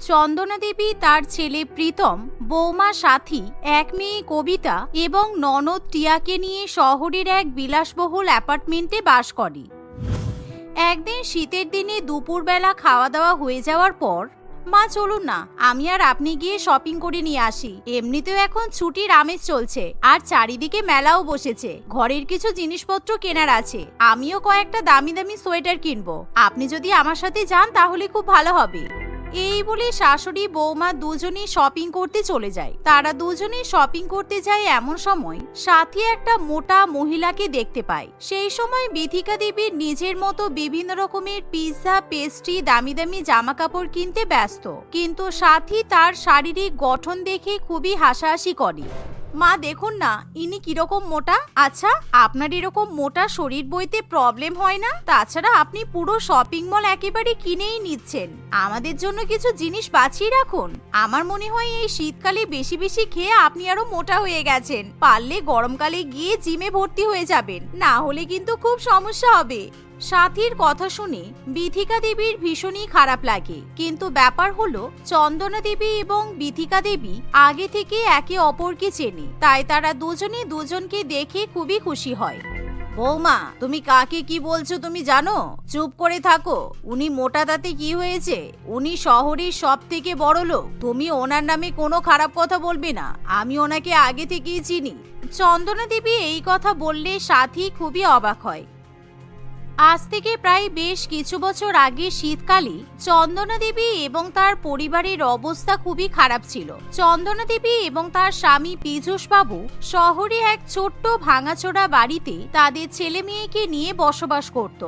চন্দনা দেবী, তার ছেলে প্রীতম, বৌমা সাথী, এক মেয়ে কবিতা এবং ননদ টিয়াকে নিয়ে শহরের এক বিলাসবহুল অ্যাপার্টমেন্টে বাস করে। একদিন শীতের দিনে দুপুরবেলা খাওয়া দাওয়া হয়ে যাওয়ার পর, মা চলুন না আমি আর আপনি গিয়ে শপিং করে নিয়ে আসি, এমনিতেও এখন ছুটির আমেজ চলছে আর চারিদিকে মেলাও বসেছে, ঘরের কিছু জিনিসপত্র কেনার আছে, আমিও কয়েকটা দামি দামি সোয়েটার কিনবো, আপনি যদি আমার সাথে যান তাহলে খুব ভালো হবে। এই বলে শাশুড়ি বৌমা দুজনেই শপিং করতে চলে যায়। তারা দুজনেই শপিং করতে যায় এমন সময় সাথী একটা মোটা মহিলাকে দেখতে পায়। সেই সময় বিথিকা দেবীর নিজের মতো বিভিন্ন রকমের পিৎজা, পেস্ট্রি, দামি দামি জামা কাপড় কিনতে ব্যস্ত, কিন্তু সাথী তার শারীরিক গঠন দেখে খুবই হাসাহাসি করে। মা দেখুন না ইনি কিরকম মোটা। আচ্ছা, আপনার এরকম মোটা শরীর বইতে প্রবলেম হয় না? তাছাড়া আপনি পুরো শপিং মল একেবারে কিনেই নিচ্ছেন, আমাদের জন্য কিছু জিনিস বাঁচিয়ে রাখুন। আমার মনে হয় এই শীতকালে বেশি বেশি খেয়ে আপনি আরো মোটা হয়ে গেছেন, পারলে গরমকালে গিয়ে জিমে ভর্তি হয়ে যাবেন, না হলে কিন্তু খুব সমস্যা হবে। সাথীর কথা শুনে বিথিকা দেবীর ভীষণই খারাপ লাগে, কিন্তু ব্যাপার হলো চন্দনা দেবী এবং বিথিকা দেবী আগে থেকে একে অপরকে চেনে, তাই তারা দুজনে দুজনকে দেখে খুবই খুশি হয়। বৌমা, তুমি কাকে কি বলছো তুমি জানো? চুপ করে থাকো। উনি মোটা তাতে কি হয়েছে? উনি শহরের সব থেকে বড় লোক, তুমি ওনার নামে কোনো খারাপ কথা বলবে না, আমি ওনাকে আগে থেকেই চিনি। চন্দনা দেবী এই কথা বললে সাথী খুবই অবাক হয়। আজ থেকে প্রায় বেশ কিছু বছর আগে শীতকালে চন্দনা দেবী এবং তার পরিবারের অবস্থা খুবই খারাপ ছিল। চন্দনা দেবী এবং তার স্বামী পীযূষ বাবু শহরে এক ছোট্ট ভাঙাচোরা বাড়িতে তাদের ছেলে মেয়েকে নিয়ে বসবাস করত।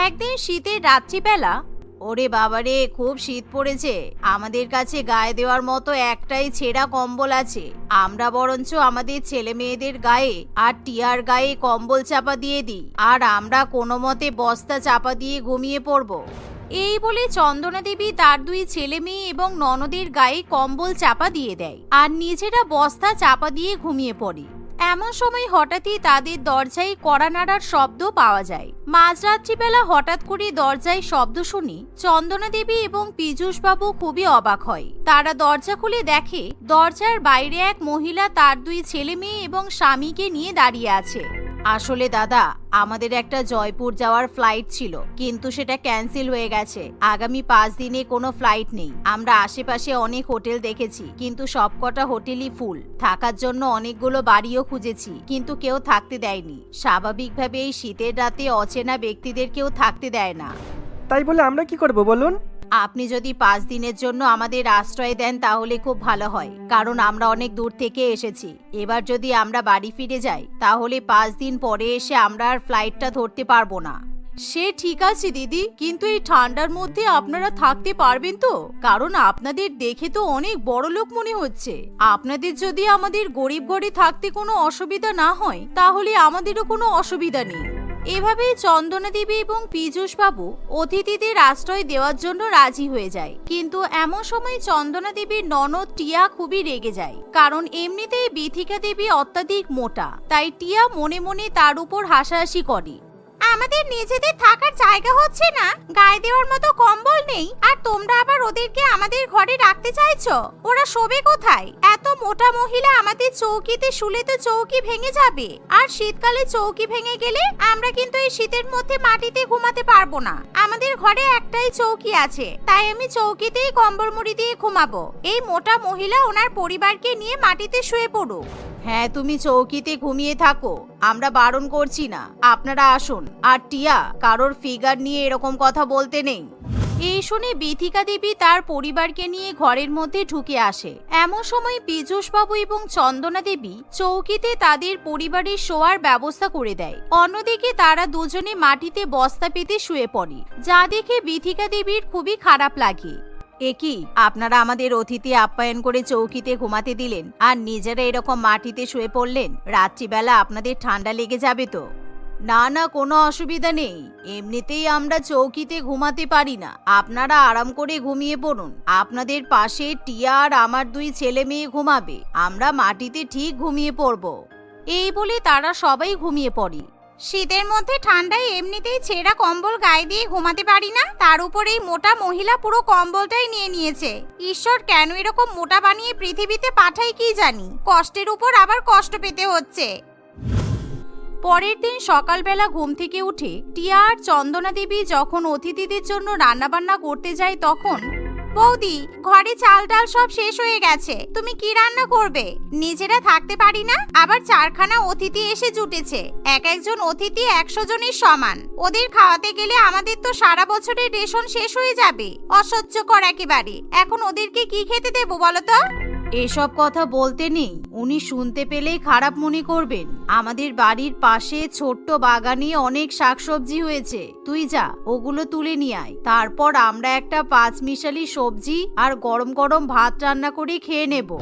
একদিন শীতের রাত্রিবেলা, ওরে বাবারে খুব শীত পড়েছে, আমাদের কাছে গায়ে দেওয়ার মতো একটাই ছেঁড়া কম্বল আছে, আমরা বরঞ্চ আমাদের ছেলে মেয়েদের গায়ে আর টিয়ার গায়ে কম্বল চাপা দিয়ে দিই, আর আমরা কোনো মতে বস্তা চাপা দিয়ে ঘুমিয়ে পড়ব। এই বলে চন্দনা দেবী তার দুই ছেলে মেয়ে এবং ননদের গায়ে কম্বল চাপা দিয়ে দেয় আর নিজেরা বস্তা চাপা দিয়ে ঘুমিয়ে পড়ে। এমন সময় হঠাৎই তাদের দরজায় কড়া নাড়ার শব্দ পাওয়া যায়। মাঝরাত্রিবেলা হঠাৎ করে দরজায় শব্দ শুনে চন্দনা দেবী এবং পীযূষ বাবু খুবই অবাক হয়। তারা দরজা খুলে দেখে দরজার বাইরে এক মহিলা তার দুই ছেলে মেয়ে এবং স্বামীকে নিয়ে দাঁড়িয়ে আছে। আসলে দাদা, আমাদের একটা জয়পুর যাওয়ার ফ্লাইট ছিল, কিন্তু সেটা ক্যান্সেল হয়ে গেছে, আগামী 5 দিনে কোনো ফ্লাইট নেই। আমরা আশেপাশে অনেক হোটেল দেখেছি, কিন্তু সবকটা হোটেলই ফুল। থাকার জন্য অনেকগুলো বাড়িও খুঁজেছি, কিন্তু কেউ থাকতে দেয়নি। স্বাভাবিকভাবে এই শীতের রাতে অচেনা ব্যক্তিদের কেউ থাকতে দেয় না। তাই বলে আমরা কি করব বলুন? আপনি যদি 5 দিনের জন্য আমাদের আশ্রয় দেন তাহলে খুব ভালো হয়, কারণ আমরা অনেক দূর থেকে এসেছি। এবার যদি আমরা বাড়ি ফিরে যাই তাহলে 5 দিন পরে এসে আমরা আর ফ্লাইটটা ধরতে পারবো না। সে ঠিক আছে দিদি, কিন্তু এই ঠান্ডার মধ্যে আপনারা থাকতে পারবেন তো? কারণ আপনাদের দেখে তো অনেক বড় লোক মনে হচ্ছে। আপনাদের যদি আমাদের গরিব ঘরে থাকতে কোনো অসুবিধা না হয় তাহলে আমাদেরও কোনো অসুবিধা নেই। এভাবেই চন্দনা দেবী এবং পীযূষ বাবু অতিথিদের আশ্রয় দেওয়ার জন্য রাজি হয়ে যায়। কিন্তু এমন সময় চন্দনা দেবীর ননদ টিয়া খুবই রেগে যায়, কারণ এমনিতেই বিথিকা দেবী অত্যাধিক মোটা, তাই টিয়া মনে মনে তার উপর হাসাহাসি করে। আমাদের নিজেদের থাকার জায়গা হচ্ছে না, গায়ে দেওয়ার মতো কম্বল নেই, আর তোমরা আবার ওদেরকে আমাদের ঘরে রাখতে চাইছো? ওরা শোবে কোথায়? এত মোটা মহিলা আমাদের চৌকিতে শুলে তো চৌকি ভেঙে যাবে, আর শীতকালে চৌকি ভেঙে গেলে আমরা কিন্তু এই শীতের মধ্যে মাটিতে ঘুমাতে পারবো না। আমাদের ঘরে একটাই চৌকি আছে, তাই আমি চৌকিতেই কম্বল মুড়ি দিয়ে ঘুমাবো। এই মোটা মহিলা ওনার পরিবারকে নিয়ে মাটিতে শুয়ে পড়ুক। হ্যাঁ, তুমি চৌকিতে ঘুমিয়ে থাকো, আমরা বারণ করছি না, আপনারা আসুন। আর টিয়া, কারোর ফিগার নিয়ে এরকম কথা বলতে নেই। এই শুনে বিথিকা দেবী তার পরিবারকে নিয়ে ঘরের মধ্যে ঢুকে আসে। এমন সময় পীযূষ বাবু এবং চন্দনা দেবী চৌকিতে তাদের পরিবারের শোয়ার ব্যবস্থা করে দেয়। অন্যদিকে তারা দুজনে মাটিতে বস্তা পেতে শুয়ে পড়ে, যা দেখে বিথিকা দেবীর খুবই খারাপ লাগে। একি, আপনারা আমাদের অতিথি আপ্যায়ন করে চৌকিতে ঘুমাতে দিলেন আর নিজেরা এরকম মাটিতে শুয়ে পড়লেন, রাত্রিবেলা আপনাদের ঠান্ডা লেগে যাবে তো? না না, কোনো অসুবিধা নেই, এমনিতেই আমরা চৌকিতে ঘুমাতে পারি না, আপনারা আরাম করে ঘুমিয়ে পড়ুন। আপনাদের পাশে টিয়া আর আমার দুই ছেলে মেয়ে ঘুমাবে, আমরা মাটিতে ঠিক ঘুমিয়ে পড়ব। এই বলে তারা সবাই ঘুমিয়ে পড়ে। শীতের মধ্যে ঠান্ডায় এমনিতেই ছেঁড়া কম্বল গায়ে দিয়ে ঘুমাতে পারি না, তার উপর এই মোটা মহিলা পুরো কম্বলটাই নিয়ে নিয়েছে। ঈশ্বর কেন এরকম মোটা বানিয়ে পৃথিবীতে পাঠাই কি জানি, কষ্টের উপর আবার কষ্ট পেতে হচ্ছে। পরের দিন সকালবেলা ঘুম থেকে উঠে টিয়া আর চন্দনা দেবী যখন অতিথিদের জন্য রান্নাবান্না করতে যায় তখন, বৌদি ঘরে চাল ডাল সব শেষ হয়ে গেছে, তুমি কি রান্না করবে? নিজেরা থাকতে পারি না, আবার 4খানা অতিথি এসে জুটেছে। এক একজন অতিথি 100 জনের সমান, ওদের খাওয়াতে গেলে আমাদের তো সারা বছরের রেশন শেষ হয়ে যাবে। অসহ্যকর একেবারে, এখন ওদেরকে কি খেতে দেবো বলো তো? এসব কথা বলতে নেই, উনি শুনতে পেলেই খারাপ মনে করবেন। আমাদের বাড়ির পাশে ছোট্ট বাগানে অনেক শাকসবজি হয়েছে, তুই যা ওগুলো তুলে নিয়ে আয়, তারপর আমরা একটা 5 মিশালি সবজি আর গরম গরম ভাত রান্না করে খেয়ে নেব।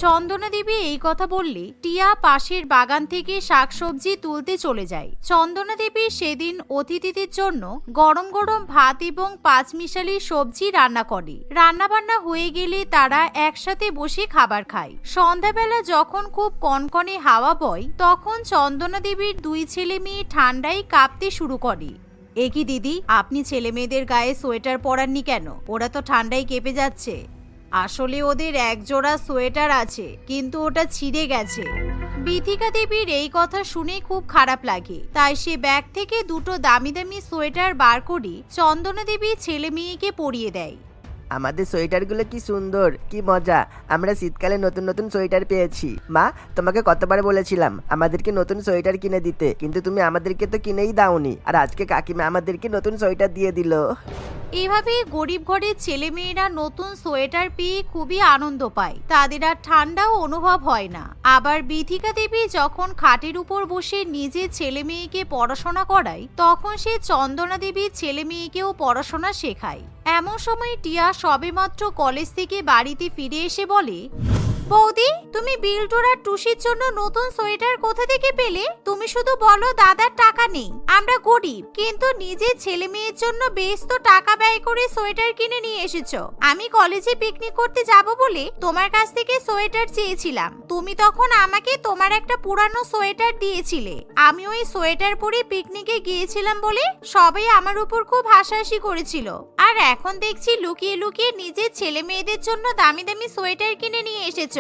চন্দনা দেবী এই কথা বললে টিয়া পাশের বাগান থেকে শাকসবজি তুলতে চলে যায়। চন্দনা দেবী সেদিন অতিথিদের জন্য গরম গরম ভাত এবং 5 মিশালি সবজি রান্না করে। রান্না বান্না হয়ে গেলে তারা একসাথে বসে খাবার খায়। সন্ধ্যাবেলা যখন খুব কনকনে হাওয়া বয় তখন চন্দনা দেবীর 2 ছেলে মেয়ে ঠান্ডায় কাঁপতে শুরু করে। এ কি দিদি, আপনি ছেলে মেয়েদের গায়ে সোয়েটার পরাননি কেন? ওরা তো ঠান্ডায় কেঁপে যাচ্ছে। আসলে ওদের এক জোড়া সোয়েটার আছে, কিন্তু ওটা ছিঁড়ে গেছে। বিথিকা দেবীর এই কথা শুনে খুব খারাপ লাগে, তাই সে ব্যাগ থেকে 2টো দামি দামি সোয়েটার বার করে চন্দনা দেবী ছেলে মেয়েকে পরিয়ে দেয়। আমাদের সোয়েটারগুলো কি সুন্দর, কি মজা, আমরা শীতকালে নতুন নতুন সোয়েটার পেয়েছি। মা, তোমাকে কতবার বলেছিলাম আমাদেরকে নতুন সোয়েটার কিনে দিতে, কিন্তু তুমি আমাদেরকে তো কিনেই দাওনি, আর আজকে কাকিমা আমাদেরকে নতুন সোয়েটার দিয়ে দিল। এভাবে গরিব ঘরের ছেলে মেয়েরা নতুন সোয়েটার পেয়ে খুবই আনন্দ পায়, তাদের আর ঠান্ডাও অনুভব হয় না। আবার বিথিকা দেবী যখন খাটের উপর বসে নিজের ছেলে মেয়েকে পড়াশোনা করায় তখন সে চন্দনা দেবীর ছেলে মেয়েকেও পড়াশোনা শেখায়। এমন সময় টিয়া সবেমাত্র কলেজ থেকে বাড়িতে ফিরে এসে বলে, বৌদি তুমি বিল্টুর আর টুসির জন্য নতুন সোয়েটার কোথা থেকে পেলে? তুমি শুধু বলো দাদার টাকা নেই, আমরা গরিব, কিন্তু নিজের ছেলে মেয়ের জন্য বেশ তো টাকা ব্যয় করে সোয়েটার কিনে নিয়ে এসেছো। আমি কলেজে পিকনিক করতে যাব বলে তোমার কাছ থেকে সোয়েটার চেয়েছিলাম, তুমি তখন আমাকে তোমার একটা পুরানো সোয়েটার দিয়েছিলে। আমি ওই সোয়েটার পরে পিকনিকে গিয়েছিলাম বলে সবাই আমার উপর খুব হাসাহাসি করেছিল, আর এখন দেখছি লুকিয়ে লুকিয়ে নিজের ছেলে মেয়েদের জন্য দামি দামি সোয়েটার কিনে নিয়ে এসেছো।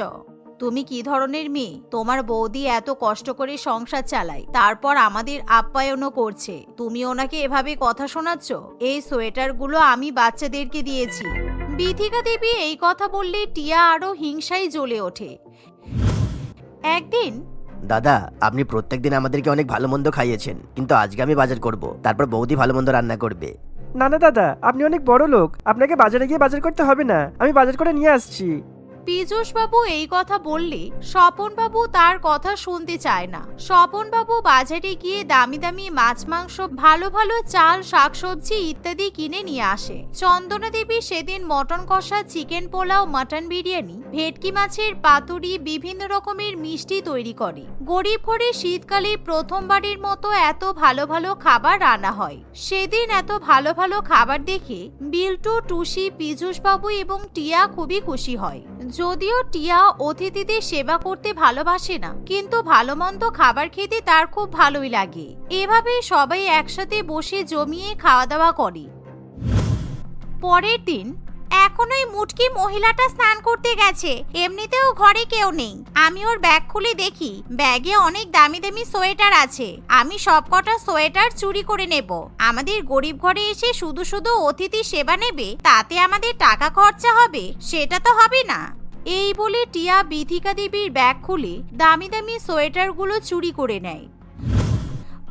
তুমি কি ধরনের মেয়ে? তোমার বৌদি এত কষ্ট করে সংসার চালায়, তারপর আমাদের আপ্যায়নও করছে, তুমি ওনাকে এভাবে কথা শোনাচ্ছ? এই সোয়েটারগুলো আমি বাচ্চাদেরকে দিয়েছি। বিথিকা দেবী এই কথা বললে টিয়া আরো হিংসায় জ্বলে ওঠে। একদিন, দাদা, আপনি প্রত্যেকদিন আমাদেরকে অনেক ভালো মন্দ খাইয়েছেন, কিন্তু আজকে আমি বাজার করব, তারপর বৌদি ভালো মন্দ রান্না করবে। না না দাদা, আপনি অনেক বড় লোক, আপনাকে বাজারে গিয়ে বাজার করতে হবে না, আমি বাজার করে নিয়ে আসছি। পীযূষ বাবু এই কথা বললে স্বপন বাবু তার কথা শুনতে চায় না। স্বপন বাবু বাজারে গিয়ে দামি দামি মাছ মাংস, ভালো ভালো চাল, শাকসবজি ইত্যাদি কিনে নিয়ে আসে। চন্দনা দেবী সেদিন মটন কষা, চিকেন পোলাও, মটন বিরিয়ানি, ভেটকি মাছের পাতুরি, বিভিন্ন রকমের মিষ্টি তৈরি করে। গরিব ঘরে শীতকালে প্রথমবারের মতো এত ভালো ভালো খাবার রান্না হয়। সেদিন এত ভালো ভালো খাবার দেখে বিল্টু, টুসি, পীযূষ বাবু এবং টিয়া খুবই খুশি হয়। যদিও টিয়া অতিথিদের সেবা করতে ভালোবাসে না, কিন্তু ভালো মন্দ খাবার খেতে তার খুব ভালোই লাগে। এভাবে সবাই একসাথে বসে জমিয়ে খাওয়া দাওয়া করে। পরের দিন, এখন ওই মুটকি মহিলাটা স্নান করতে গেছে, এমনিতেও ঘরে কেউ নেই। আমি ওর ব্যাগ খুলে দেখি ব্যাগে অনেক দামি দামি সোয়েটার আছে। আমি সবকটা সোয়েটার চুরি করে নেব। আমাদের গরিব ঘরে এসে শুধু শুধু অতিথি সেবা নেবে, তাতে আমাদের টাকা খরচা হবে, সেটা তো হবে না। এই বলে টিয়া বিথিকা দেবীর ব্যাগ খুলে দামি দামি সোয়েটারগুলো চুরি করে নেয়।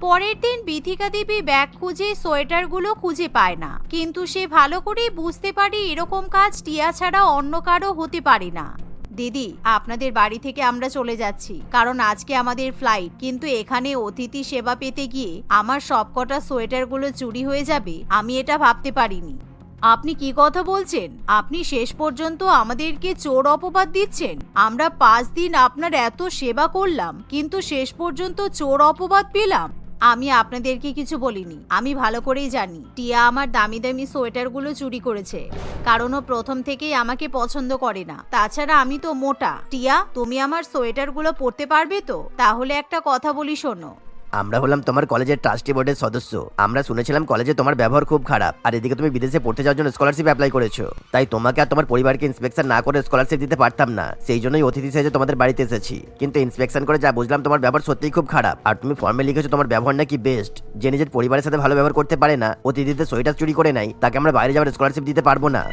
পরের দিন বিথিকা দেবী ব্যাগ খুঁজে সোয়েটারগুলো খুঁজে পায় না, কিন্তু সে ভালো করে বুঝতে পারে এরকম কাজ টিয়া ছাড়া অন্য কারো হতে পারে না। দিদি, আপনাদের বাড়ি থেকে আমরা চলে যাচ্ছি, কারণ আজকে আমাদের ফ্লাইট, কিন্তু এখানে অতিথি সেবা পেতে গিয়ে আমার সবকটা সোয়েটারগুলো চুরি হয়ে যাবে, আমি এটা ভাবতে পারিনি। আপনি কি কথা বলছেন? আপনি শেষ পর্যন্ত আমাদেরকে চোর অপবাদ দিচ্ছেন? আমরা 5 দিন আপনার এত সেবা করলাম, কিন্তু শেষ পর্যন্ত চোর অপবাদ পেলাম। আমি আপনাদেরকে কিছু বলিনি, আমি ভালো করেই জানি টিয়া আমার দামি দামি সোয়েটারগুলো চুরি করেছে, কারণ ও প্রথম থেকেই আমাকে পছন্দ করে না। তাছাড়া আমি তো মোটা। টিয়া, তুমি আমার সোয়েটারগুলো পরতে পারবে তো? তাহলে একটা কথা বলি শোনো, আমরা হলাম তোমার কলেজের ট্রাস্টি বোর্ডের সদস্য। আমরা শুনেছিলাম কলেজে তোমার ব্যবহার খুব খারাপ, আর এদিকে তুমি বিদেশে পড়তে যাওয়ার জন্য স্কলারশিপ অ্যাপ্লাই করেছো। তাই তোমাকে আর তোমার পরিবারকে ইন্সপেকশন না করে স্কলারশিপ দিতে পারতাম না, সেই জন্যই অতিথি সেজে তোমাদের বাড়িতে এসেছি। কিন্তু ইন্সপেকশন করে যা বুঝলাম তোমার ব্যবহার সত্যিই খুব খারাপ। আর তুমি ফর্মে লিখেছো তোমার ব্যবহার নাকি বেস্ট। যে নিজের পরিবারের সাথে ভালো ব্যবহার করতে পারে না, অতিথিদের সোয়েটার চুরি করে নেয়, তাকে আমরা বাইরে যাওয়ার স্কলারশিপ দিতে পারবো না।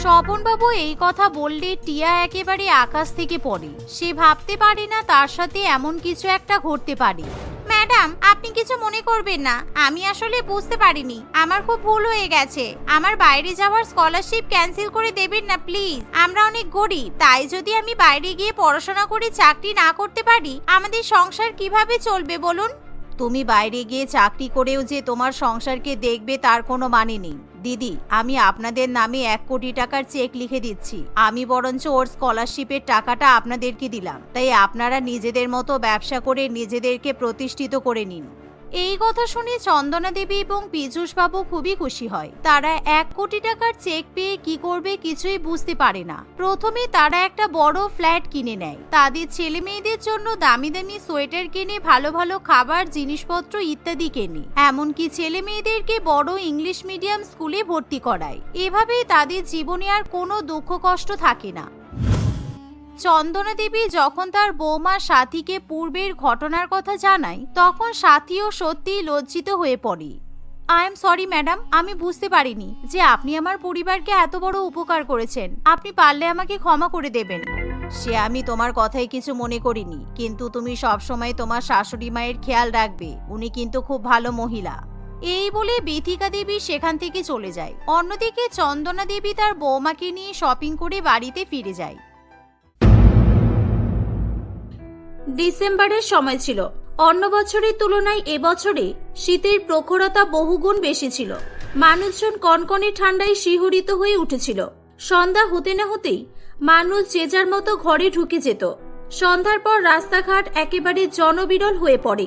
স্বপনবাবু এই কথা বললে টিয়া একেবারে আকাশ থেকে পড়ে। সে ভাবতে পারে না তার সাথে এমন কিছু একটা ঘটতে পারে। ম্যাডাম, আপনি কিছু মনে করবেন না, আমি আসলে বুঝতে পারিনি, আমার খুব ভুল হয়ে গেছে। আমার বাইরে যাওয়ার স্কলারশিপ ক্যান্সেল করে দেবেন না প্লিজ। আমরা অনেক গরিব, তাই যদি আমি বাইরে গিয়ে পড়াশোনা করে চাকরি না করতে পারি, আমাদের সংসার কিভাবে চলবে বলুন? তুমি বাইরে গিয়ে চাকরি করেও যে তোমার সংসারকে দেখবে তার কোনো মানে নেই। দিদি, আমি আপনাদের নামে 1 কোটি টাকার চেক লিখে দিচ্ছি। আমি বরঞ্চ ওর স্কলারশিপের টাকাটা আপনাদেরকে দিলাম, তাই আপনারা নিজেদের মতো ব্যবসা করে নিজেদেরকে প্রতিষ্ঠিত করে নিন। এই কথা শুনে চন্দনা দেবী এবং পীযূষ বাবু খুবই খুশি হয়। তারা 1 কোটি টাকার চেক পেয়ে কি করবে কিছুই বুঝতে পারে না। প্রথমে তারা একটা বড় ফ্ল্যাট কিনে নেয়, তাদের ছেলে মেয়েদের জন্য দামি দামি সোয়েটার কিনে, ভালো ভালো খাবার, জিনিসপত্র ইত্যাদি কেনে, এমনকি ছেলে মেয়েদেরকে বড় ইংলিশ মিডিয়াম স্কুলে ভর্তি করায়। এভাবেই তাদের জীবনে আর কোনো দুঃখ কষ্ট থাকে না। চন্দনা দেবী যখন তার বৌমা সাথীকে পূর্বের ঘটনার কথা জানায়, তখন সাথীও সত্যিই লজ্জিত হয়ে পড়ে। আই এম সরি ম্যাডাম, আমি বুঝতে পারিনি যে আপনি আমার পরিবারকে এত বড় উপকার করেছেন। আপনি পারলে আমাকে ক্ষমা করে দেবেন। সে আমি তোমার কথাই কিছু মনে করিনি, কিন্তু তুমি সবসময় তোমার শাশুড়ি মায়ের খেয়াল রাখবে, উনি কিন্তু খুব ভালো মহিলা। এই বলে বিথিকা দেবী সেখান থেকে চলে যায়। অন্যদিকে চন্দনা দেবী তার বৌমাকে নিয়ে শপিং করে বাড়িতে ফিরে যায়। ডিসেম্বরের সময় ছিল। অন্য বছরের তুলনায় এবছরে শীতের প্রখরতা বহুগুণ বেশি ছিল। মানুষজন কনকনে ঠান্ডায় শিহরিত হয়ে উঠেছিল। সন্ধ্যা হতে না হতেই মানুষ যে যার মতো ঘরে ঢুকে যেত। সন্ধ্যার পর রাস্তাঘাট একেবারে জনবিরল হয়ে পড়ে।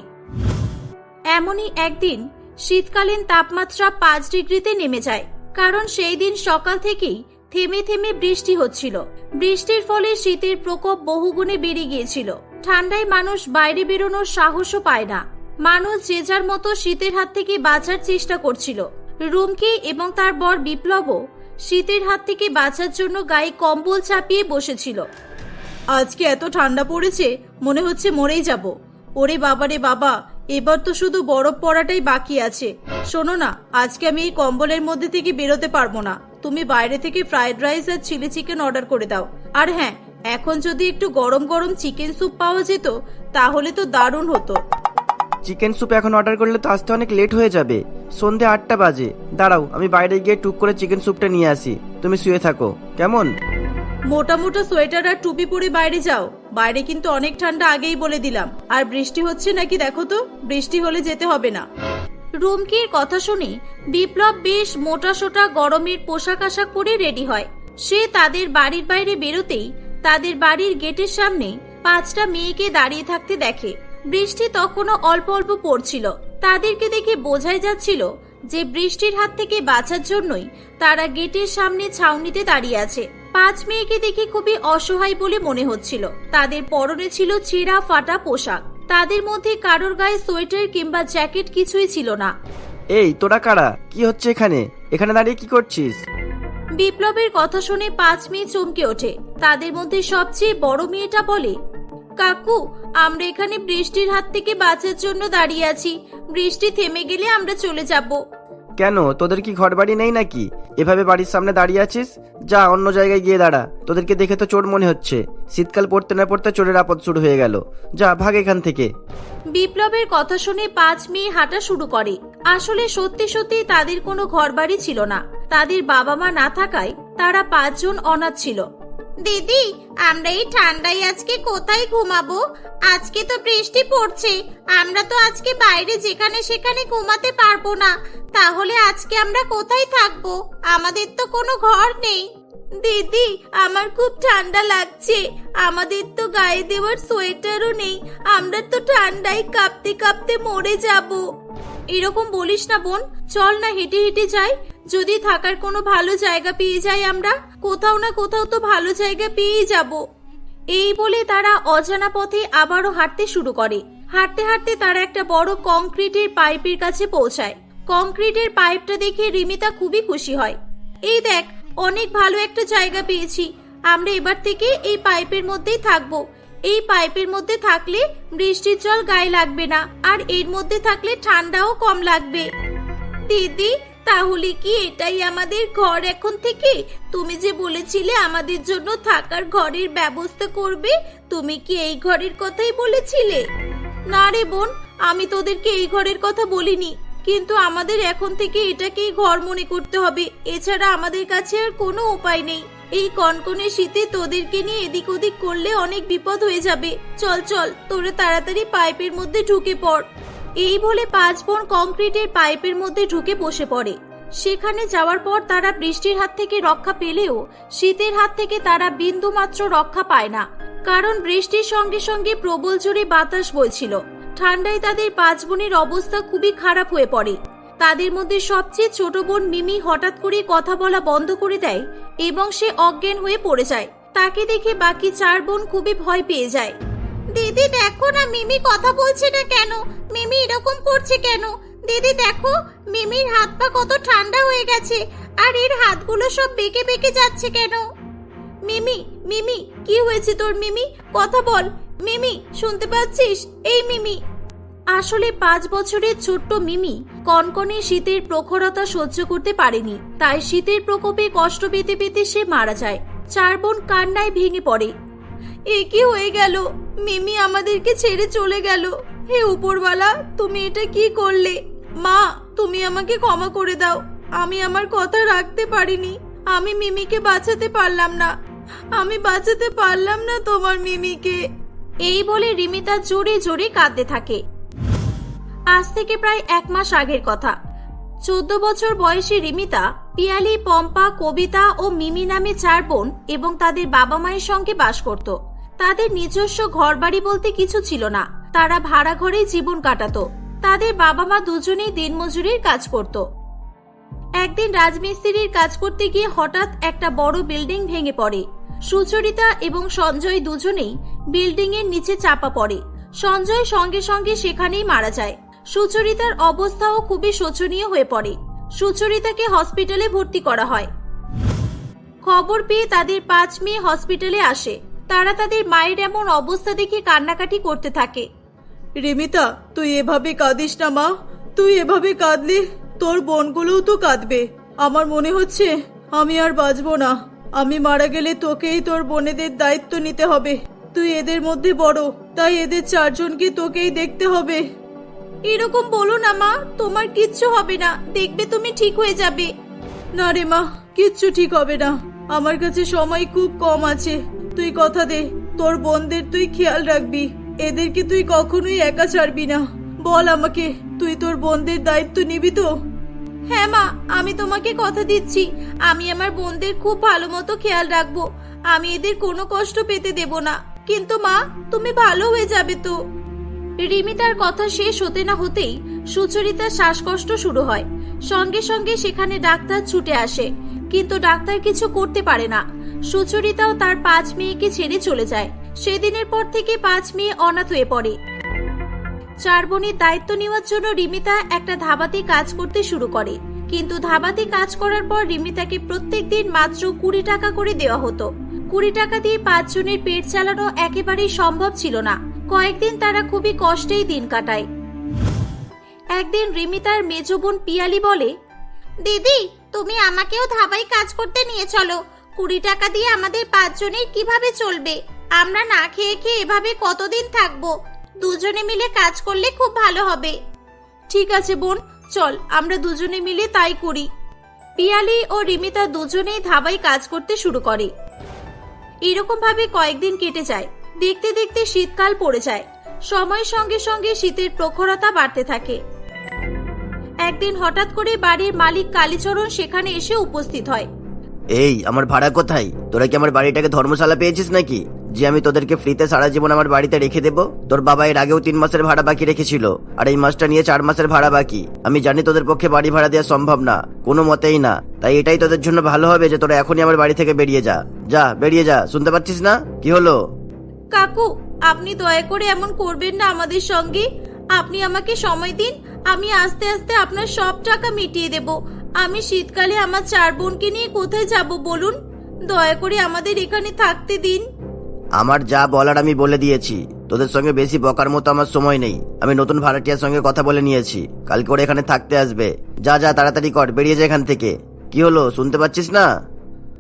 এমনই একদিন শীতকালীন তাপমাত্রা 5 ডিগ্রিতে নেমে যায়, কারণ সেই দিন সকাল থেকেই থেমে থেমে বৃষ্টি হচ্ছিল। বৃষ্টির ফলে শীতের প্রকোপ বহুগুণে বেড়ে গিয়েছিল। ঠান্ডায় মানুষ বাইরে বেরোনোর সাহসও পায় না। মানুষ যে যার মতো শীতের হাত থেকে বাঁচার চেষ্টা করছিল। রুমকি এবং তার বর বিপ্লবও শীতের হাত থেকে বাঁচার জন্য গায়ে কম্বল চাপিয়ে বসেছিল। আজকে এত ঠান্ডা পড়েছে, মনে হচ্ছে মরেই যাব। ওরে বাবারে বাবা, এবার তো শুধু বরফ পড়াটাই বাকি আছে। শোনো না, আজকে আমি এই কম্বলের মধ্যে থেকে বেরোতে পারবো না। তুমি বাইরে থেকে ফ্রাইড রাইস আর চিলি চিকেন অর্ডার করে দাও। আর হ্যাঁ, এখন যদি একটু গরম গরম চিকেন স্যুপ পাওয়া যেত তাহলে তো দারুণ হতো। চিকেন স্যুপ এখন অর্ডার করলে তো আসতে অনেক লেট হয়ে যাবে। সন্ধে 8টা বাজে। দাঁড়াও, আমি বাইরে গিয়ে টুক করে চিকেন স্যুপটা নিয়ে আসি, তুমি শুয়ে থাকো কেমন? মোটা মোটা সোয়েটার আর টুপি পরে বাইরে যাও। বাইরে কিন্তু অনেক ঠান্ডা, আগেই বলে দিলাম। আর বৃষ্টি হচ্ছে নাকি দেখো তো, বৃষ্টি হলে যেতে হবে না। রুমকির কথা শুনে বিপ্লব বেশ মোটা সোটা গরমের পোশাক আশাক পরে রেডি হয়। সে তাদের বাড়ির বাইরে বেরোতেই তাদের বাড়ির গেটের সামনে 5টা মেয়েকে দাঁড়িয়ে থাকতে দেখে। বৃষ্টি তখনও অল্প অল্প পড়ছিল। তাদেরকে দেখে বোঝাই যাচ্ছিল যে বৃষ্টির হাত থেকে বাঁচার জন্যই তারা গেটের সামনে ছাউনিতে দাঁড়িয়ে আছে। 5 মেয়েকে দেখে খুবই অসহায় বলে মনে হচ্ছিল। তাদের পরনে ছিল ছেঁড়া ফাটা পোশাক। তাদের মধ্যে কারোর গায়ে সোয়েটার কিংবা জ্যাকেট কিছুই ছিল না। এই তোরা কারা? কি হচ্ছে এখানে? এখানে দাঁড়িয়ে কি করছিস? বিপ্লবের কথা শুনে 5 মেয়ে চমকে ওঠে। তাদের মধ্যে সবচেয়ে বড় মেয়েটা বলে, কাকু, আমরা এখানে বৃষ্টির হাত থেকে বাঁচার জন্য দাঁড়িয়ে আছি। বৃষ্টি থেমে গেলে আমরা চলে যাব। কেন, তোদের কি ঘর বাড়ি নেই নাকি? এভাবে বাড়ির সামনে দাঁড়িয়ে আছিস? যা অন্য জায়গায় গিয়ে দাঁড়া। তোদেরকে দেখে তো চোর মনে হচ্ছে। শীতকাল পড়তে না পড়তে চোরের আপদ শুরু হয়ে গেল। যা ভাগ এখান থেকে। বিপ্লবের কথা শুনে 5 মেয়ে হাঁটা শুরু করে। আসলে সত্যি সত্যি তাদের কোনো ঘর বাড়ি ছিল না। তাদের বাবা মা না থাকায় তারা 5 জন অনাথ ছিল। দিদি, আমরা এই ঠান্ডায় আজকে কোথায় ঘুমাবো? আজকে তো বৃষ্টি পড়ছে। আমরা তো আজকে বাইরে যেখানে সেখানে ঘুমাতে পারবো না। তাহলে আজকে আমরা কোথায় থাকবো? আমাদের তো কোনো ঘর নেই। দিদি, আমার খুব ঠান্ডা লাগছে। আমাদের তো গায়ে দেওয়ার সোয়েটারও নেই। আমরা তো ঠান্ডায় কাঁপতে কাঁপতে মরে যাব। এরকম বলিস না বোন, চল না হেঁটে হেঁটে যাই। যদি থাকার কোনো ভালো জায়গা পেয়ে যাই আমরা, কোথাও না কোথাও তো ভালো জায়গা পেয়েই যাব। এই বলে তারা অজানা পথে আবারও হাঁটতে শুরু করে। হাঁটতে হাঁটতে তারা একটা বড় কংক্রিটের পাইপের কাছে পৌঁছায়। কংক্রিটের পাইপটা দেখে রিমিতা খুবই খুশি হয়। এই দেখ, অনেক ভালো একটা জায়গা পেয়েছি। আমরা এবার থেকে এই পাইপের মধ্যেই থাকবো। এই পাইপের মধ্যে থাকলে বৃষ্টির জল গায়ে লাগবে না, আর এর মধ্যে থাকলে ঠান্ডাও কম লাগবে। দিদি, তাহলে কি এটাই আমাদের ঘর এখন থেকে? তুমি যে বলেছিলে আমাদের জন্য থাকার ঘরের ব্যবস্থা করবে, তুমি কি এই ঘরের কথাই বলেছিলে? না রে বোন, আমি তোদেরকে এই ঘরের কথা বলিনি, কিন্তু আমাদের এখন থেকে এটাকেই ঘর মনে করতে হবে। এছাড়া আমাদের কাছে আর কোনো উপায় নেই। এই কনকনে শীতে তোদেরকে নিয়ে এদিক ওদিক করলে অনেক বিপদ হয়ে যাবে। চল চল, তোরা তাড়াতাড়ি পাইপের মধ্যে ঢুকে পড়। এই বলে 5 বোন কংক্রিটের পাইপের মধ্যে ঢুকে বসে পড়ে। সেখানে যাওয়ার পর তারা বৃষ্টির হাত থেকে রক্ষা পেলেও শীতের হাত থেকে তারা বিন্দুমাত্র রক্ষা পায় না, কারণ বৃষ্টির সঙ্গে সঙ্গে প্রবল জোরে বাতাস বইছিল। ঠান্ডায় তাদের 5 বোনের অবস্থা খুবই খারাপ হয়ে পড়ে। তাদের মধ্যে সবচেয়ে ছোট বোন মিমি হঠাৎ করে কথা বলা বন্ধ করে দেয় এবং সে অজ্ঞান হয়ে পড়ে যায়। তাকে দেখে বাকি 4 বোন খুবই ভয় পেয়ে যায়। দিদি দেখো না, মিমি কথা বলছে না কেন? মিমি এরকম করছে কেন? দিদি দেখো, মিমির হাত পা কত ঠান্ডা হয়ে গেছে, আর এর হাতগুলো সব বেঁকে বেঁকে যাচ্ছে কেন? মিমি, মিমি, কি হয়েছে তোর? মিমি, কথা বল। মিমি, শুনতে পাচ্ছিস? এই মিমি। আসলে 5 বছরের ছোট্ট মিমি কনকনে শীতের প্রখরতা সহ্য করতে পারেনি, তাই শীতের প্রকোপে কষ্ট পেতে পেতে সে মারা যায়। 4 বোন কান্নায় ভেঙে পড়ে। এ কি হয়ে গেল? মিমি আমাদেরকে ছেড়ে চলে গেল। হে উপরওয়ালা, তুমি এটা কি করলে? মা, তুমি আমাকে ক্ষমা করে দাও। আমি আমার কথা রাখতে পারিনি। আমি মিমিকে বাঁচাতে পারলাম না। আমি বাঁচাতে পারলাম না তোমার মিমিকে। এই বলে রিমিতা জোরে জোরে কাঁদতে থাকে। আজ থেকে প্রায় 1 মাস আগের কথা। 14 বছর বয়সী রিমিতা পিয়ালি, পম্পা, কবিতা ও মিমি নামে 4 বোন এবং তাদের বাবা মায়ের সঙ্গে বাস করত। তাদের নিজস্ব ঘরবাড়ি বলতে কিছু ছিল না। তারা ভাড়া ঘরেই জীবন কাটাতো। তাদের বাবা মা দুজনেই দিনমজুরির কাজ করত। একদিন রাজমিস্ত্রির কাজ করতে গিয়ে হঠাৎ একটা বড় বিল্ডিং ভেঙে পড়ে। সুচরিতা এবং সঞ্জয় দুজনেই বিল্ডিং এর নিচে চাপা পড়ে। সঞ্জয় সঙ্গে সঙ্গে সেখানেই মারা যায়। সুচরিতার অবস্থাও খুবই শোচনীয় হয়ে পড়ে। সুচরিতাকে হসপিটালে ভর্তি করা হয়। খবর পেয়ে তাদের 5 মেয়ে হসপিটালে আসে। তারা তাদের মায়ের এমন অবস্থা দেখে কান্নাকাটি করতে থাকে। রিমিতা, তুই এভাবে কাঁদিস না মা। তুই এভাবে কাঁদলে তোর বোনগুলোও তো কাঁদবে। আমার মনে হচ্ছে আমি আর বাঁচবো না। আমি মারা গেলে তোকেই তোর বোনেদের দায়িত্ব নিতে হবে। তুই এদের মধ্যে বড়, তাই এদের 4 জনকে তোকেই দেখতে হবে। এরকম বলো না মা, তোমার কিচ্ছু হবে না। দেখবে তুমি ঠিক হয়ে যাবে। না রে মা, কিচ্ছু ঠিক হবে না। আমার কাছে সময় খুব কম আছে। তুই কথা দে, তোর বোনদের তুই খেয়াল রাখবি। এদেরকে তুই কখনোই একা ছাড়বি না। বল আমাকে, তুই তোর বোনদের দায়িত্ব নিবি তো? হ্যাঁ মা, আমি তোমাকে কথা দিচ্ছি। আমি আমার বোনদের খুব ভালো মতো খেয়াল রাখবো। আমি এদের কোনো কষ্ট পেতে দেব না। কিন্তু মা, তুমি ভালো হয়ে যাবে তো? রিমিতার কথা শেষ হতে না হতেই সুচরিতার শ্বাসকষ্ট শুরু হয়। সঙ্গে সঙ্গে সেখানে ডাক্তার ছুটে আসে, কিন্তু ডাক্তার কিছু করতে পারে না। সুচরিতাও তার 5 মেয়েকে ছেড়ে চলে যায়। সেদিনের পর থেকে 5 মেয়ে অনাথ হয়ে পড়ে। 4 বোনের দায়িত্ব নেওয়ার জন্য রিমিতা একটা ধাবাতে কাজ করতে শুরু করে। কিন্তু ধাবাতে কাজ করার পর রিমিতাকে প্রত্যেকদিন মাত্র 20 টাকা করে দেওয়া হতো। 20 টাকা দিয়ে 5 জনের পেট চালানো একেবারেই সম্ভব ছিল না। কয়েকদিন তারা খুবই কষ্টেই দিন কাটায়। একদিন রিমিতার মেজ বোন পিয়ালি বলে, দিদি, তুমি আমাকেও ধাবায় কাজ করতে নিয়ে চলো। 20 টাকা দিয়ে আমাদের 5 জনের কিভাবে চলবে? আমরা না খেয়ে খেয়ে এভাবে কতদিন থাকবো? দুজনে মিলে কাজ করলে খুব ভালো হবে। ঠিক আছে বোন, চল আমরা দুজনে মিলে তাই করি। পিয়ালি ও রিমিতা দুজনেই ধাবায় কাজ করতে শুরু করে। এরকম ভাবে কয়েকদিন কেটে যায়। দেখতে দেখতে শীতকাল পড়ে যায়। সময়ের সঙ্গে সঙ্গে শীতের প্রখরতা বাড়তে থাকে। একদিন হঠাৎ করে বাড়ির মালিক কালীচরণ সেখানে এসে উপস্থিত হয়। এই, আমার ভাড়া কোথায়? তোরা কি আমার বাড়িটাকে ধর্মশালা পেয়েছিস নাকি, যে আমি তোদেরকে ফ্রিতে সারা জীবন আমার বাড়িতে রেখে দেবো? তোর বাবা এর আগেও 3 মাসের ভাড়া বাকি রেখেছিল, আর এই মাসটা নিয়ে 4 মাসের ভাড়া বাকি। আমি জানি তোদের পক্ষে বাড়ি ভাড়া দেওয়া সম্ভব না, কোনো মতেই না। তাই এটাই তোদের জন্য ভালো হবে যে তোরা এখনই আমার বাড়ি থেকে বেরিয়ে যা। যা, বেরিয়ে যা। শুনতে পাচ্ছিস না? কি হলো? কাকু, আপনি দয়া করে এমন করবেন না আমাদের সঙ্গে। আপনি আমাকে সময় দিন, আমি আস্তে আস্তে আপনার সব টাকা মিটিয়ে দেব। আমি শীতকালে আমার 4 বোনকে নিয়ে কোথায় যাব বলুন? দয়া করে আমাদের এখানে থাকতে দিন। আমার যা বলার আমি বলে দিয়েছি, তোদের সঙ্গে বেশি বকার মতো আমার সময় নেই। আমি নতুন ভাড়াটিয়ার সঙ্গে কথা বলে নিয়েছি, কালকে ওরা এখানে থাকতে আসবে। যা যা তাড়াতাড়ি কর, বেরিয়ে যা এখান থেকে। কি হলো, শুনতে পাচ্ছিস না?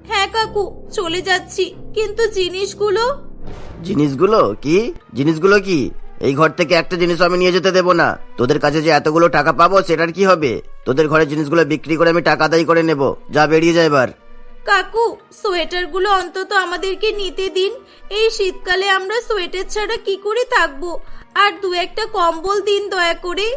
হ্যাঁ কাকু, চলে যাচ্ছি, কিন্তু জিনিসগুলো। জিনিসগুলো কি? জিনিসগুলো কি? এই ঘর থেকে একটা জিনিস আমি নিয়ে যেতে দেবো না। তোদের কাছে যে এতগুলো টাকা পাবো সেটার কি হবে? তোদের ঘরের জিনিসগুলো বিক্রি করে আমি টাকা আদায় করে নেব। যা, বেরিয়ে যা এবার। কাকু, সোয়েটারগুলো অন্তত আমাদেরকে নিতে দিন। এই শীতকালে আমরা সোয়েটার ছাড়া কি করে থাকবো? আর 2-1টা কম্বল দিন দয়া করে।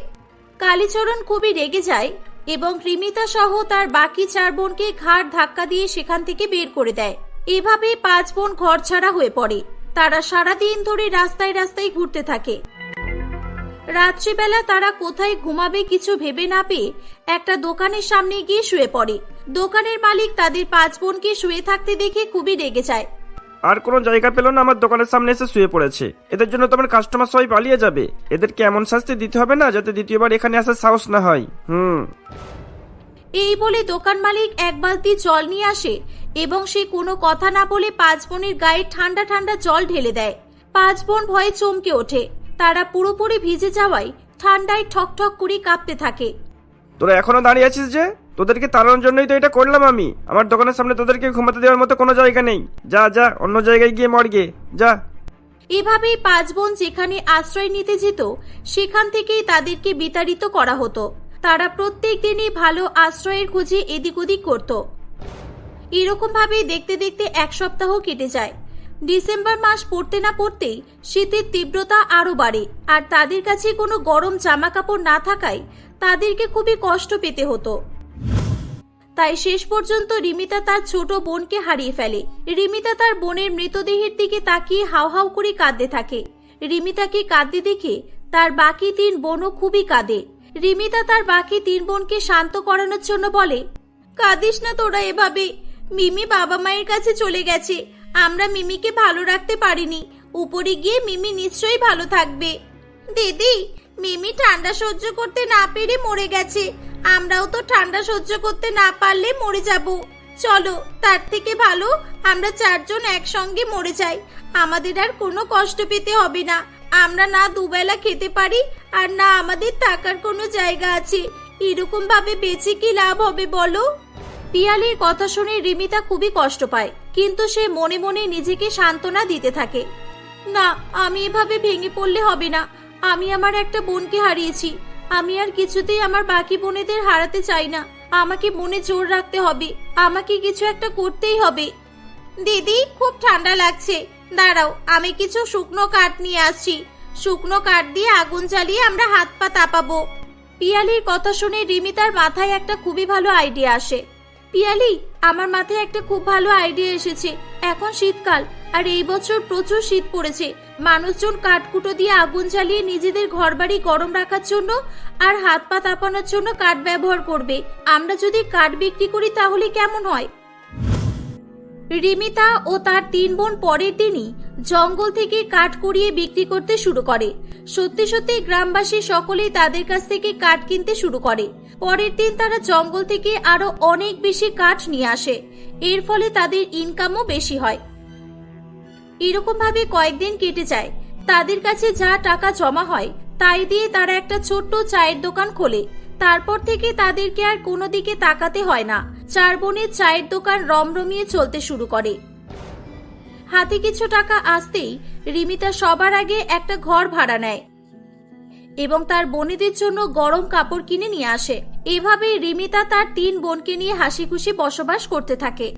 কালীচরণ খুবই রেগে যায় এবং রিমিতা সহ তার বাকি 4 বোনকে ঘাড় ধাক্কা দিয়ে সেখান থেকে বের করে দেয়। এভাবে 5 বোন ঘর ছাড়া হয়ে পড়ে। তারা সারাদিন ধরে রাস্তায় রাস্তায় ঘুরতে থাকে। রাত্রিবেলা তারা কোথায় ঘুমাবে কিছু ভেবে না পেয়ে একটা দোকানের সামনে গিয়ে শুয়ে পড়ে। দোকানের মালিক তাদের 5 বোনকে শুয়ে থাকতে দেখে খুবই রেগে যায়। আর কোনো জায়গা পেল না, আমার দোকানের সামনে এসে শুয়ে পড়েছে। এদের জন্য তোমার কাস্টমার সবাই পালিয়ে যাবে। এদেরকে এমন শাস্তি দিতে হবে না যাতে দ্বিতীয়বার এখানে আসার সাহস না হয়। এই বলে দোকান মালিক এক বালতি জল নিয়ে আসে এবং সে কোনো কথা না বলে 5 বোনের গায়ে ঠান্ডা ঠান্ডা জল ঢেলে দেয়। 5 বোন ভয়ে চমকে ওঠে। তারা পুরোপুরি ভিজে যাওয়ায় ঠান্ডায় ঠকঠক করে কাঁপতে থাকে। তোরা এখনো দাঁড়িয়ে আছিস যে? তোদেরকে তাড়ানোর জন্যই তো এটা করলাম আমি। আমার দোকানের সামনে তোদেরকে ঘুমাতে দেওয়ার মতো কোনো জায়গা নেই। যা যা, অন্য জায়গায় গিয়ে মরগে যা। এভাবেই 5 বোন যেখানে আশ্রয় নিতে যেত সেখান থেকেই তাদেরকে বিতাড়িত করা হতো। তারা প্রত্যেক দিনই ভালো আশ্রয়ের খোঁজে এদিক ওদিক করত। এরকম ভাবে দেখতে দেখতে 1 সপ্তাহ কেটে যায়। ডিসেম্বর মাস পড়তে না পড়তেই শীতের তীব্রতা আরো বাড়ে, আর তাদের কাছে কোনো গরম জামা কাপড় না থাকায় তাদেরকে খুবই কষ্ট পেতে হতো। তাই শেষ পর্যন্ত রিমিতা তার ছোট বোনকে হারিয়ে ফেলে। রিমিতা তার বোনের মৃতদেহের দিকে তাকিয়ে হাউ হাউ করে কাঁদতে থাকে। রিমিতাকে কাঁদতে দেখে তার বাকি 3 বোনও খুবই কাঁদে। রিমিতা তার বাকি 3 বোনকে শান্ত করানোর জন্য বলে, কাঁদিস না তোরা এভাবে। মিমি বাবা মায়ের কাছে চলে গেছে। আমরা মিমিকে ভালো রাখতে পারিনি। উপরে গিয়ে মিমি নিশ্চয়ই ভালো থাকবে। দিদি, মিমি ঠান্ডা সহ্য করতে না পেরে মরে গেছে। আমরাও তো ঠান্ডা সহ্য করতে না পারলে মরে যাব। চলো, তার থেকে ভালো আমরা 4 জন একসঙ্গে মরে যাই। আমাদের আর কোনো কষ্ট পেতে হবে না। আমরা না দুবেলা খেতে পারি আর না আমাদের থাকার কোনো জায়গা আছে। এরকম ভাবে বেঁচে কি লাভ হবে বলো? পিয়ালির কথা শুনে রিমিতা খুবই কষ্ট পায়, কিন্তু সে মনে মনে নিজেকে সান্ত্বনা দিতে থাকে। না, আমি এভাবে ভেঙে পড়লে হবে না। আমি আমার একটা বোনকে হারিয়েছি। আমি আর কিছুতেই আমার বাকি বোনেদের হারাতে চাই না। আমাকে মনে জোর রাখতে হবে। আমাকে কিছু একটা করতেই হবে। দিদি, খুব ঠান্ডা লাগছে। দাঁড়াও, আমি কিছু শুকনো কাঠ নিয়ে আসছি। শুকনো কাঠ দিয়ে আগুন জ্বালিয়ে আমরা হাত পা তাপাবো। পিয়ালির কথা শুনে রিমিতার মাথায় একটা খুবই ভালো আইডিয়া আসে। পিয়ালি, আমার মাথায় একটা খুব ভালো আইডিয়া এসেছে। এখন শীতকাল, আর এই বছর প্রচুর শীত পড়েছে। মানুষজন কাঠকুটো দিয়ে আগুন জ্বালিয়ে নিজেদের ঘরবাড়ি গরম রাখার জন্য আর হাত পা তাপানোর জন্য কাঠ ব্যবহার করবে। আমরা যদি কাঠ বিক্রি করি তাহলে কেমন হয়? রিমিতা ও তার 3 বোন পরের দিনই জঙ্গল থেকে কাঠ কুড়িয়ে বিক্রি করতে শুরু করে। সত্যি সত্যি গ্রামবাসী সকলেই তাদের কাছ থেকে কাঠ কিনতে শুরু করে। পরের দিন তারা জঙ্গল থেকে আরো অনেক বেশি কাঠ নিয়ে আসে। এর ফলে তাদের ইনকামও বেশি হয়। এরকম ভাবে কয়েকদিন কেটে যায়। তাদের কাছে যা টাকা জমা হয় তাই দিয়ে তারা একটা ছোট্ট চায়ের দোকান খোলে। তারপর থেকে তাদেরকে আর কোনো দিকে তাকাতে হয় না। 4 বোনের চায়ের দোকান রমরমিয়ে চলতে শুরু করে। হাতে কিছু টাকা আসতেই রিমিতা সবার আগে একটা ঘর ভাড়া নেয় এবং তার বোনেদের জন্য গরম কাপড় কিনে নিয়ে আসে। এভাবে রিমিতা তার 3 বোনকে নিয়ে হাসি খুশি বসবাস করতে থাকে।